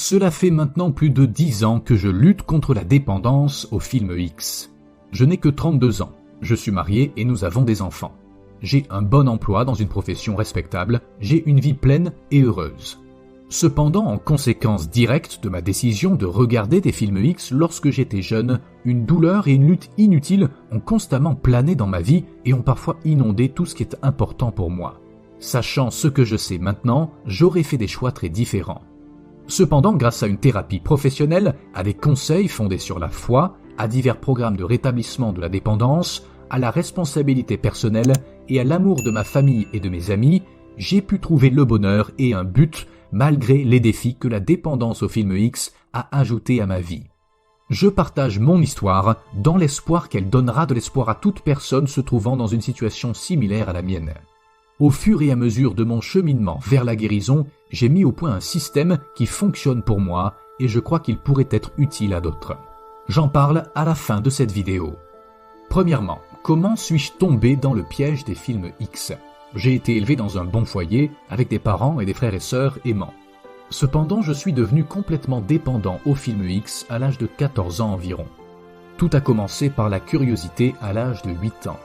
Cela fait maintenant plus de 10 ans que je lutte contre la dépendance aux films X. Je n'ai que 32 ans, je suis marié et nous avons des enfants. J'ai un bon emploi dans une profession respectable, j'ai une vie pleine et heureuse. Cependant, en conséquence directe de ma décision de regarder des films X lorsque j'étais jeune, une douleur et une lutte inutiles ont constamment plané dans ma vie et ont parfois inondé tout ce qui est important pour moi. Sachant ce que je sais maintenant, j'aurais fait des choix très différents. Cependant, grâce à une thérapie professionnelle, à des conseils fondés sur la foi, à divers programmes de rétablissement de la dépendance, à la responsabilité personnelle et à l'amour de ma famille et de mes amis, j'ai pu trouver le bonheur et un but malgré les défis que la dépendance aux films X a ajoutés à ma vie. Je partage mon histoire dans l'espoir qu'elle donnera de l'espoir à toute personne se trouvant dans une situation similaire à la mienne. Au fur et à mesure de mon cheminement vers la guérison, j'ai mis au point un système qui fonctionne pour moi et je crois qu'il pourrait être utile à d'autres. J'en parle à la fin de cette vidéo. Premièrement, comment suis-je tombé dans le piège des films X ? J'ai été élevé dans un bon foyer avec des parents et des frères et sœurs aimants. Cependant, je suis devenu complètement dépendant aux films X à l'âge de 14 ans environ. Tout a commencé par la curiosité à l'âge de 8 ans.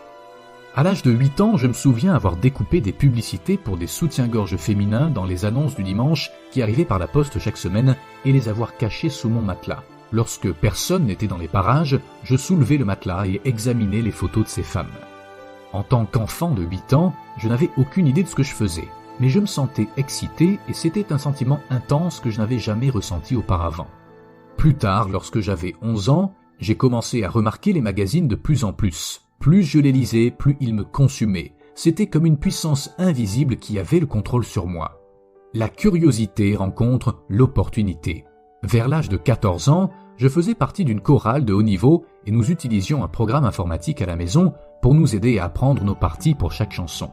À l'âge de 8 ans, je me souviens avoir découpé des publicités pour des soutiens-gorge féminins dans les annonces du dimanche qui arrivaient par la poste chaque semaine et les avoir cachés sous mon matelas. Lorsque personne n'était dans les parages, je soulevais le matelas et examinais les photos de ces femmes. En tant qu'enfant de 8 ans, je n'avais aucune idée de ce que je faisais, mais je me sentais excité et c'était un sentiment intense que je n'avais jamais ressenti auparavant. Plus tard, lorsque j'avais 11 ans, j'ai commencé à remarquer les magazines de plus en plus. Plus je les lisais, plus ils me consumaient. C'était comme une puissance invisible qui avait le contrôle sur moi. La curiosité rencontre l'opportunité. Vers l'âge de 14 ans, je faisais partie d'une chorale de haut niveau et nous utilisions un programme informatique à la maison pour nous aider à apprendre nos parties pour chaque chanson.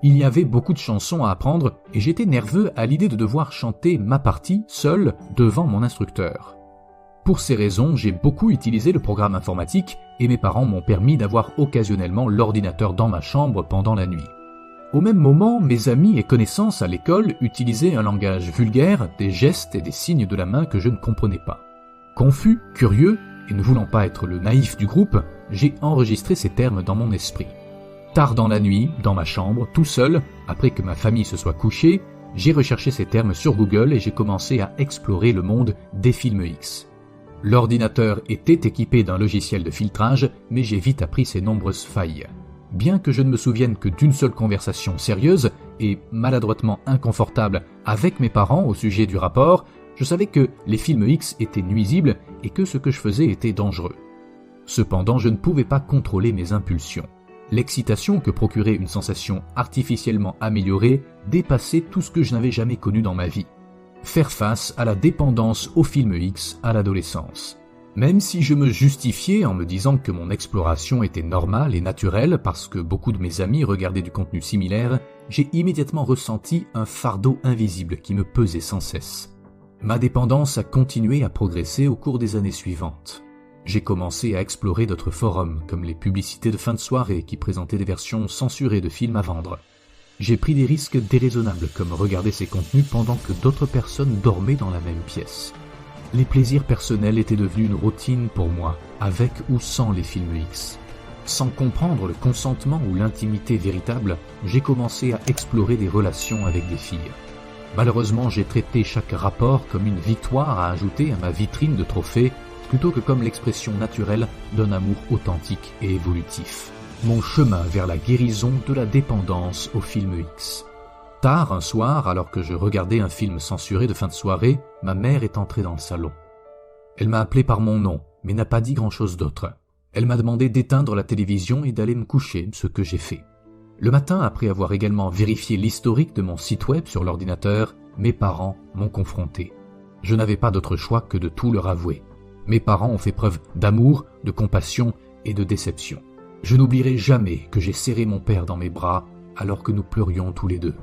Il y avait beaucoup de chansons à apprendre et j'étais nerveux à l'idée de devoir chanter ma partie seul devant mon instructeur. Pour ces raisons, j'ai beaucoup utilisé le programme informatique et mes parents m'ont permis d'avoir occasionnellement l'ordinateur dans ma chambre pendant la nuit. Au même moment, mes amis et connaissances à l'école utilisaient un langage vulgaire, des gestes et des signes de la main que je ne comprenais pas. Confus, curieux et ne voulant pas être le naïf du groupe, j'ai enregistré ces termes dans mon esprit. Tard dans la nuit, dans ma chambre, tout seul, après que ma famille se soit couchée, j'ai recherché ces termes sur Google et j'ai commencé à explorer le monde des films X. L'ordinateur était équipé d'un logiciel de filtrage, mais j'ai vite appris ses nombreuses failles. Bien que je ne me souvienne que d'une seule conversation sérieuse et maladroitement inconfortable avec mes parents au sujet du rapport, je savais que les films X étaient nuisibles et que ce que je faisais était dangereux. Cependant, je ne pouvais pas contrôler mes impulsions. L'excitation que procurait une sensation artificiellement améliorée dépassait tout ce que je n'avais jamais connu dans ma vie. Faire face à la dépendance aux films X à l'adolescence. Même si je me justifiais en me disant que mon exploration était normale et naturelle parce que beaucoup de mes amis regardaient du contenu similaire, j'ai immédiatement ressenti un fardeau invisible qui me pesait sans cesse. Ma dépendance a continué à progresser au cours des années suivantes. J'ai commencé à explorer d'autres forums, comme les publicités de fin de soirée qui présentaient des versions censurées de films à vendre. J'ai pris des risques déraisonnables comme regarder ces contenus pendant que d'autres personnes dormaient dans la même pièce. Les plaisirs personnels étaient devenus une routine pour moi, avec ou sans les films X. Sans comprendre le consentement ou l'intimité véritable, j'ai commencé à explorer des relations avec des filles. Malheureusement, j'ai traité chaque rapport comme une victoire à ajouter à ma vitrine de trophées, plutôt que comme l'expression naturelle d'un amour authentique et évolutif. Mon chemin vers la guérison de la dépendance aux films X. Tard un soir, alors que je regardais un film censuré de fin de soirée, ma mère est entrée dans le salon. Elle m'a appelé par mon nom, mais n'a pas dit grand-chose d'autre. Elle m'a demandé d'éteindre la télévision et d'aller me coucher, ce que j'ai fait. Le matin, après avoir également vérifié l'historique de mon site web sur l'ordinateur, mes parents m'ont confronté. Je n'avais pas d'autre choix que de tout leur avouer. Mes parents ont fait preuve d'amour, de compassion et de déception. Je n'oublierai jamais que j'ai serré mon père dans mes bras alors que nous pleurions tous les deux.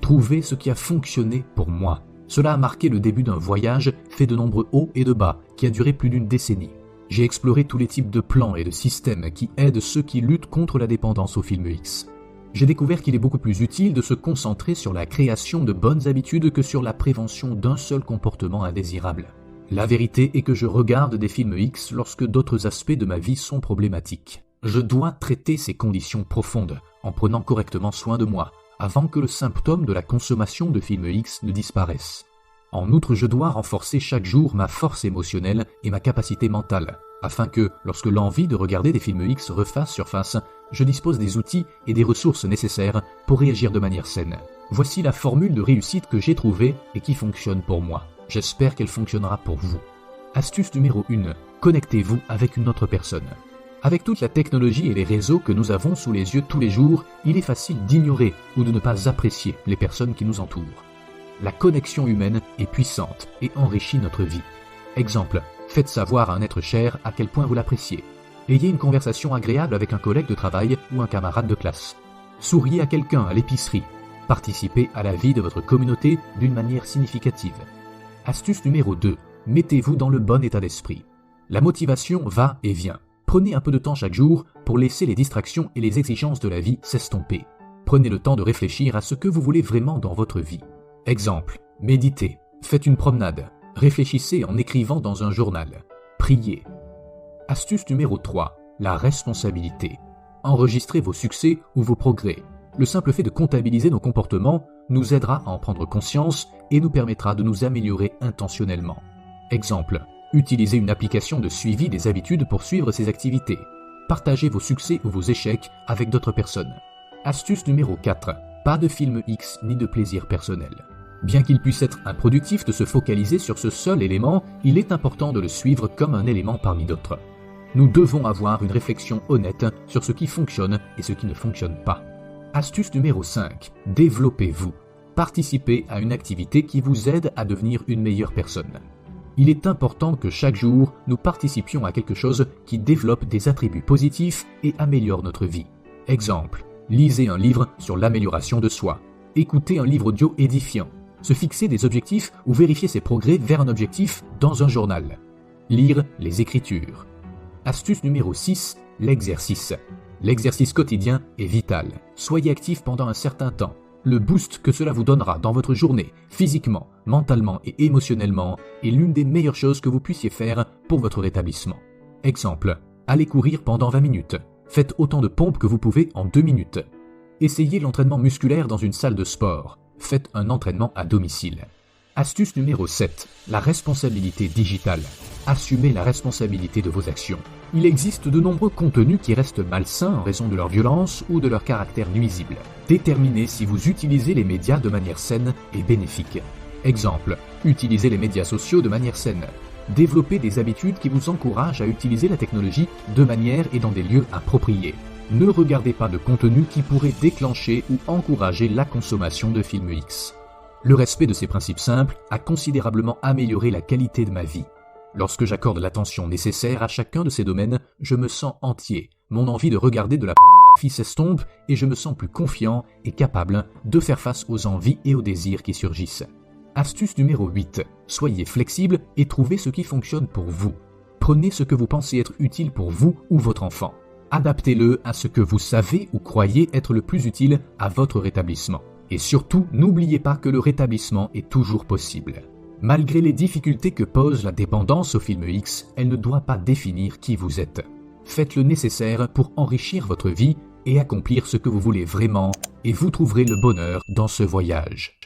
Trouver ce qui a fonctionné pour moi. Cela a marqué le début d'un voyage fait de nombreux hauts et de bas qui a duré plus d'une décennie. J'ai exploré tous les types de plans et de systèmes qui aident ceux qui luttent contre la dépendance aux films X. J'ai découvert qu'il est beaucoup plus utile de se concentrer sur la création de bonnes habitudes que sur la prévention d'un seul comportement indésirable. La vérité est que je regarde des films X lorsque d'autres aspects de ma vie sont problématiques. Je dois traiter ces conditions profondes en prenant correctement soin de moi avant que le symptôme de la consommation de films X ne disparaisse. En outre, je dois renforcer chaque jour ma force émotionnelle et ma capacité mentale, afin que, lorsque l'envie de regarder des films X refasse surface, je dispose des outils et des ressources nécessaires pour réagir de manière saine. Voici la formule de réussite que j'ai trouvée et qui fonctionne pour moi. J'espère qu'elle fonctionnera pour vous. Astuce numéro 1. Connectez-vous avec une autre personne. Avec toute la technologie et les réseaux que nous avons sous les yeux tous les jours, il est facile d'ignorer ou de ne pas apprécier les personnes qui nous entourent. La connexion humaine est puissante et enrichit notre vie. Exemple, faites savoir à un être cher à quel point vous l'appréciez. Ayez une conversation agréable avec un collègue de travail ou un camarade de classe. Souriez à quelqu'un à l'épicerie. Participez à la vie de votre communauté d'une manière significative. Astuce numéro 2. Mettez-vous dans le bon état d'esprit. La motivation va et vient. Prenez un peu de temps chaque jour pour laisser les distractions et les exigences de la vie s'estomper. Prenez le temps de réfléchir à ce que vous voulez vraiment dans votre vie. Exemple, méditez, faites une promenade, réfléchissez en écrivant dans un journal, priez. Astuce numéro 3. La responsabilité. Enregistrez vos succès ou vos progrès. Le simple fait de comptabiliser nos comportements nous aidera à en prendre conscience et nous permettra de nous améliorer intentionnellement. Exemple, utilisez une application de suivi des habitudes pour suivre ses activités. Partagez vos succès ou vos échecs avec d'autres personnes. Astuce numéro 4. Pas de film X ni de plaisir personnel. Bien qu'il puisse être improductif de se focaliser sur ce seul élément, il est important de le suivre comme un élément parmi d'autres. Nous devons avoir une réflexion honnête sur ce qui fonctionne et ce qui ne fonctionne pas. Astuce numéro 5. Développez-vous. Participez à une activité qui vous aide à devenir une meilleure personne. Il est important que chaque jour, nous participions à quelque chose qui développe des attributs positifs et améliore notre vie. Exemple, lisez un livre sur l'amélioration de soi. Écoutez un livre audio édifiant. Se fixer des objectifs ou vérifier ses progrès vers un objectif dans un journal. Lire les Écritures. Astuce numéro 6. L'exercice. L'exercice quotidien est vital. Soyez actif pendant un certain temps. Le boost que cela vous donnera dans votre journée, physiquement, mentalement et émotionnellement, est l'une des meilleures choses que vous puissiez faire pour votre rétablissement. Exemple, allez courir pendant 20 minutes. Faites autant de pompes que vous pouvez en 2 minutes. Essayez l'entraînement musculaire dans une salle de sport. Faites un entraînement à domicile. Astuce numéro 7. La responsabilité digitale. Assumez la responsabilité de vos actions. Il existe de nombreux contenus qui restent malsains en raison de leur violence ou de leur caractère nuisible. Déterminez si vous utilisez les médias de manière saine et bénéfique. Exemple, utilisez les médias sociaux de manière saine. Développez des habitudes qui vous encouragent à utiliser la technologie de manière et dans des lieux appropriés. Ne regardez pas de contenu qui pourrait déclencher ou encourager la consommation de films X. Le respect de ces principes simples a considérablement amélioré la qualité de ma vie. Lorsque j'accorde l'attention nécessaire à chacun de ces domaines, je me sens entier. Mon envie de regarder de la pornographie s'estompe et je me sens plus confiant et capable de faire face aux envies et aux désirs qui surgissent. Astuce numéro 8. Soyez flexible et trouvez ce qui fonctionne pour vous. Prenez ce que vous pensez être utile pour vous ou votre enfant. Adaptez-le à ce que vous savez ou croyez être le plus utile à votre rétablissement. Et surtout, n'oubliez pas que le rétablissement est toujours possible. Malgré les difficultés que pose la dépendance au film X, elle ne doit pas définir qui vous êtes. Faites le nécessaire pour enrichir votre vie et accomplir ce que vous voulez vraiment, et vous trouverez le bonheur dans ce voyage.